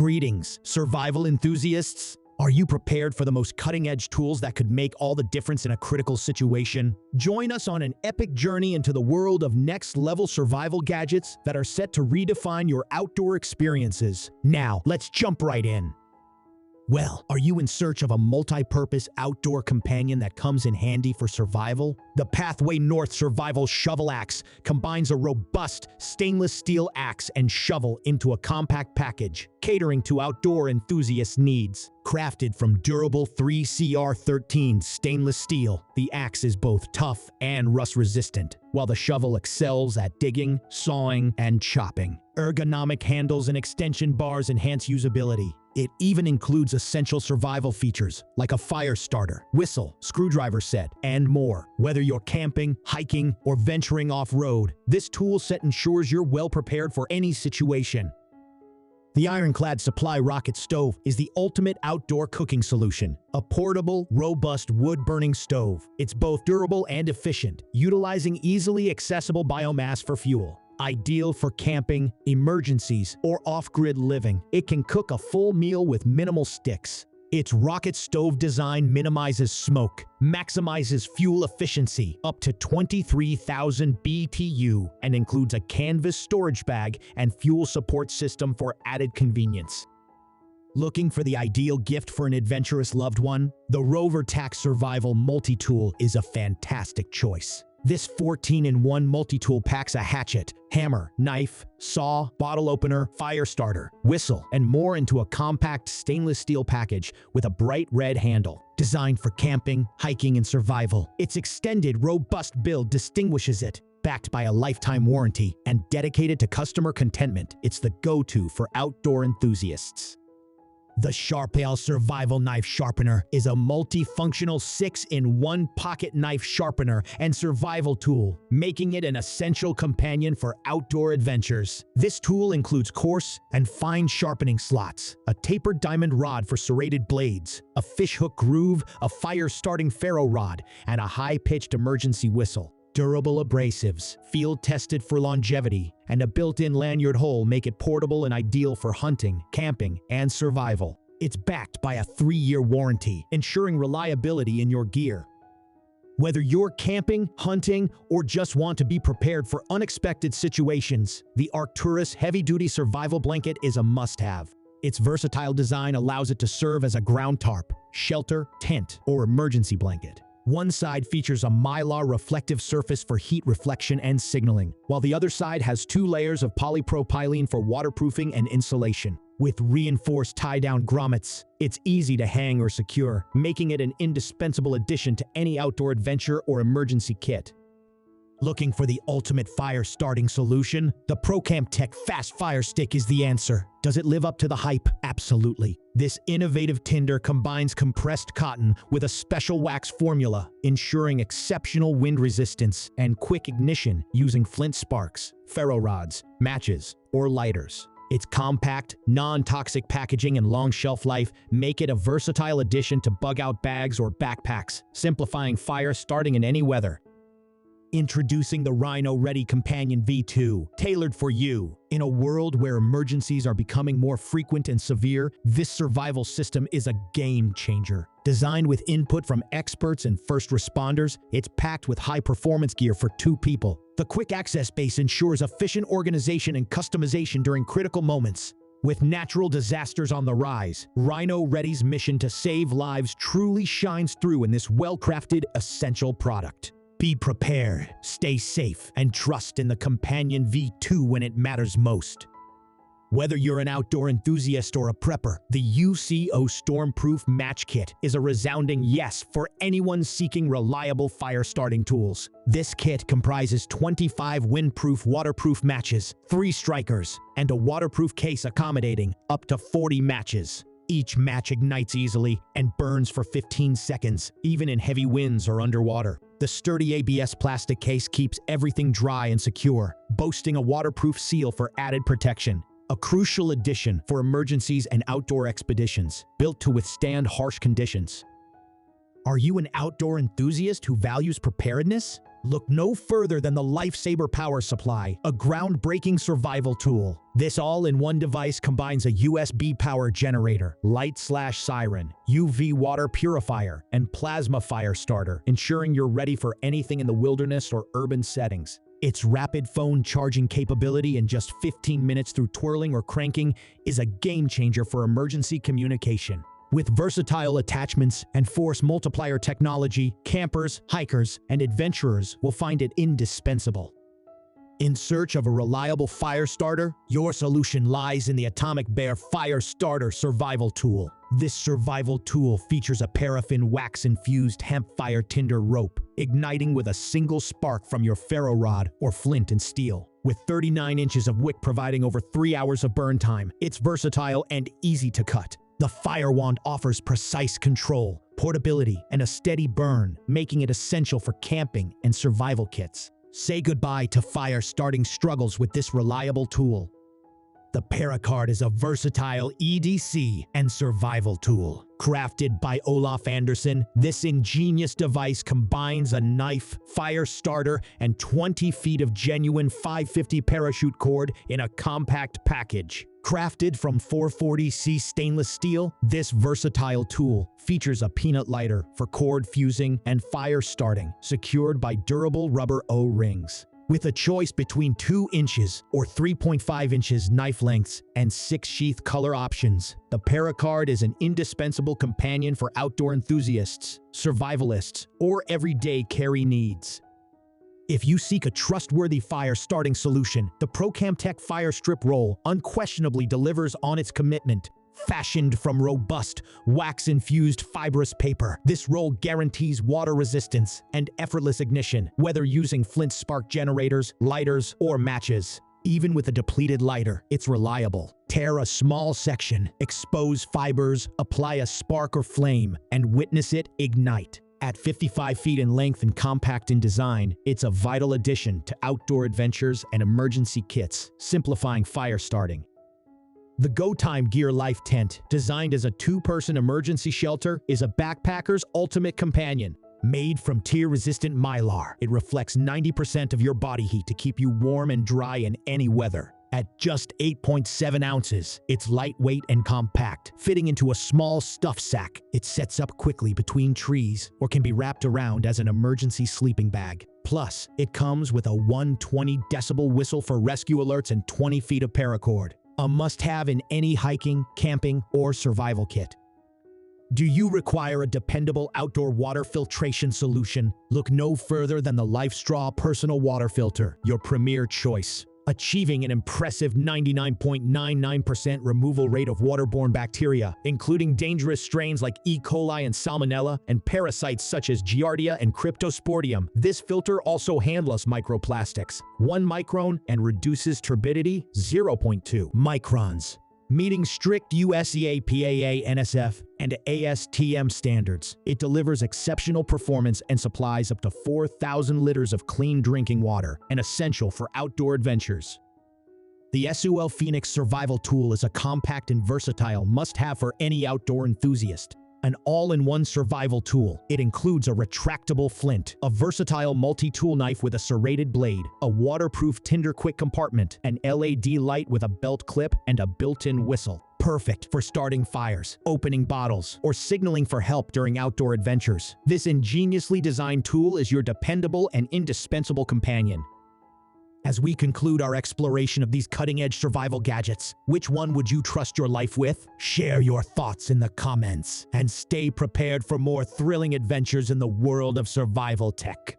Greetings, survival enthusiasts! Are you prepared for the most cutting-edge tools that could make all the difference in a critical situation? Join us on an epic journey into the world of next-level survival gadgets that are set to redefine your outdoor experiences. Now, let's jump right in. Well, are you in search of a multi-purpose outdoor companion that comes in handy for survival? The Pathway North Survival Shovel Axe combines a robust stainless steel axe and shovel into a compact package, catering to outdoor enthusiast needs. Crafted from durable 3CR13 stainless steel, the axe is both tough and rust-resistant, while the shovel excels at digging, sawing, and chopping. Ergonomic handles and extension bars enhance usability. It even includes essential survival features like a fire starter, whistle, screwdriver set, and more. Whether you're camping, hiking, or venturing off-road, this tool set ensures you're well prepared for any situation. The IRONCLAD Supply Rocket Stove is the ultimate outdoor cooking solution. A portable, robust wood-burning stove. It's both durable and efficient, utilizing easily accessible biomass for fuel. Ideal for camping, emergencies, or off-grid living, it can cook a full meal with minimal sticks. Its rocket stove design minimizes smoke, maximizes fuel efficiency up to 23,000 BTU, and includes a canvas storage bag and fuel support system for added convenience. Looking for the ideal gift for an adventurous loved one? The ROVERTAC Survival Multi-Tool is a fantastic choice. This 14-in-1 multi-tool packs a hatchet, hammer, knife, saw, bottle opener, fire starter, whistle, and more into a compact stainless steel package with a bright red handle. Designed for camping, hiking, and survival, its extended, robust build distinguishes it. Backed by a lifetime warranty and dedicated to customer contentment, it's the go-to for outdoor enthusiasts. The SHARPAL Survival Knife Sharpener is a multifunctional 6-in-1 pocket knife sharpener and survival tool, making it an essential companion for outdoor adventures. This tool includes coarse and fine sharpening slots, a tapered diamond rod for serrated blades, a fishhook groove, a fire-starting ferro rod, and a high-pitched emergency whistle. Durable abrasives, field-tested for longevity, and a built-in lanyard hole make it portable and ideal for hunting, camping, and survival. It's backed by a 3-year warranty, ensuring reliability in your gear. Whether you're camping, hunting, or just want to be prepared for unexpected situations, the ARCTURUS heavy-duty survival blanket is a must-have. Its versatile design allows it to serve as a ground tarp, shelter, tent, or emergency blanket. One side features a mylar reflective surface for heat reflection and signaling, while the other side has 2 layers of polypropylene for waterproofing and insulation. With reinforced tie-down grommets, it's easy to hang or secure, making it an indispensable addition to any outdoor adventure or emergency kit. Looking for the ultimate fire-starting solution? The PROCAMPTEK Fast Fire Stick is the answer. Does it live up to the hype? Absolutely. This innovative tinder combines compressed cotton with a special wax formula, ensuring exceptional wind resistance and quick ignition using flint sparks, ferro rods, matches, or lighters. Its compact, non-toxic packaging and long shelf life make it a versatile addition to bug-out bags or backpacks, simplifying fire starting in any weather. Introducing the RINO Ready Companion V2, tailored for you. In a world where emergencies are becoming more frequent and severe, this survival system is a game changer. Designed with input from experts and first responders, it's packed with high-performance gear for 2 people. The quick access base ensures efficient organization and customization during critical moments. With natural disasters on the rise, RINO Ready's mission to save lives truly shines through in this well-crafted, essential product. Be prepared, stay safe, and trust in the Companion V2 when it matters most. Whether you're an outdoor enthusiast or a prepper, the UCO Stormproof Match Kit is a resounding yes for anyone seeking reliable fire-starting tools. This kit comprises 25 windproof waterproof matches, 3 strikers, and a waterproof case accommodating up to 40 matches. Each match ignites easily and burns for 15 seconds, even in heavy winds or underwater. The sturdy ABS plastic case keeps everything dry and secure, boasting a waterproof seal for added protection. A crucial addition for emergencies and outdoor expeditions, built to withstand harsh conditions. Are you an outdoor enthusiast who values preparedness? Look no further than the LIFESABER power supply, a groundbreaking survival tool. This all-in-one device combines a USB power generator, light/siren, UV water purifier, and plasma fire starter, ensuring you're ready for anything in the wilderness or urban settings. Its rapid phone charging capability in just 15 minutes through twirling or cranking is a game-changer for emergency communication. With versatile attachments and force multiplier technology, campers, hikers, and adventurers will find it indispensable. In search of a reliable fire starter, your solution lies in the Atomic Bear Fire Starter Survival Tool. This survival tool features a paraffin wax-infused hemp fire tinder rope, igniting with a single spark from your ferro rod or flint and steel. With 39 inches of wick providing over 3 hours of burn time, it's versatile and easy to cut. The fire wand offers precise control, portability, and a steady burn, making it essential for camping and survival kits. Say goodbye to fire-starting struggles with this reliable tool. The PARACARD is a versatile EDC and survival tool. Crafted by Olaf Anderson, this ingenious device combines a knife, fire starter, and 20 feet of genuine 550 parachute cord in a compact package. Crafted from 440C stainless steel, this versatile tool features a peanut lighter for cord fusing and fire starting, secured by durable rubber O-rings. With a choice between 2 inches or 3.5 inches knife lengths and 6 sheath color options, the PARACARD is an indispensable companion for outdoor enthusiasts, survivalists, or everyday carry needs. If you seek a trustworthy fire-starting solution, the PROCAMPTEK Fire Strip Roll unquestionably delivers on its commitment. Fashioned from robust, wax-infused fibrous paper, this roll guarantees water resistance and effortless ignition, whether using flint spark generators, lighters, or matches. Even with a depleted lighter, it's reliable. Tear a small section, expose fibers, apply a spark or flame, and witness it ignite. At 55 feet in length and compact in design, it's a vital addition to outdoor adventures and emergency kits, simplifying fire starting. The Go Time Gear Life Tent, designed as a 2-person emergency shelter, is a backpacker's ultimate companion. Made from tear-resistant mylar, it reflects 90% of your body heat to keep you warm and dry in any weather. At just 8.7 ounces, it's lightweight and compact, fitting into a small stuff sack. It sets up quickly between trees or can be wrapped around as an emergency sleeping bag. Plus, it comes with a 120 decibel whistle for rescue alerts and 20 feet of paracord. A must-have in any hiking, camping, or survival kit. Do you require a dependable outdoor water filtration solution? Look no further than the LifeStraw Personal Water Filter, your premier choice. Achieving an impressive 99.99% removal rate of waterborne bacteria, including dangerous strains like E. coli and Salmonella, and parasites such as Giardia and Cryptosporidium. This filter also handles microplastics, 1 micron, and reduces turbidity, 0.2 microns. Meeting strict USEA PAA NSF and ASTM standards, it delivers exceptional performance and supplies up to 4,000 liters of clean drinking water, and essential for outdoor adventures. The SUL Phoenix Survival Tool is a compact and versatile must-have for any outdoor enthusiast. An all-in-one survival tool, it includes a retractable flint, a versatile multi-tool knife with a serrated blade, a waterproof tinder quick compartment, an LED light with a belt clip, and a built-in whistle. Perfect for starting fires, opening bottles, or signaling for help during outdoor adventures. This ingeniously designed tool is your dependable and indispensable companion. As we conclude our exploration of these cutting-edge survival gadgets, which one would you trust your life with? Share your thoughts in the comments, and stay prepared for more thrilling adventures in the world of survival tech.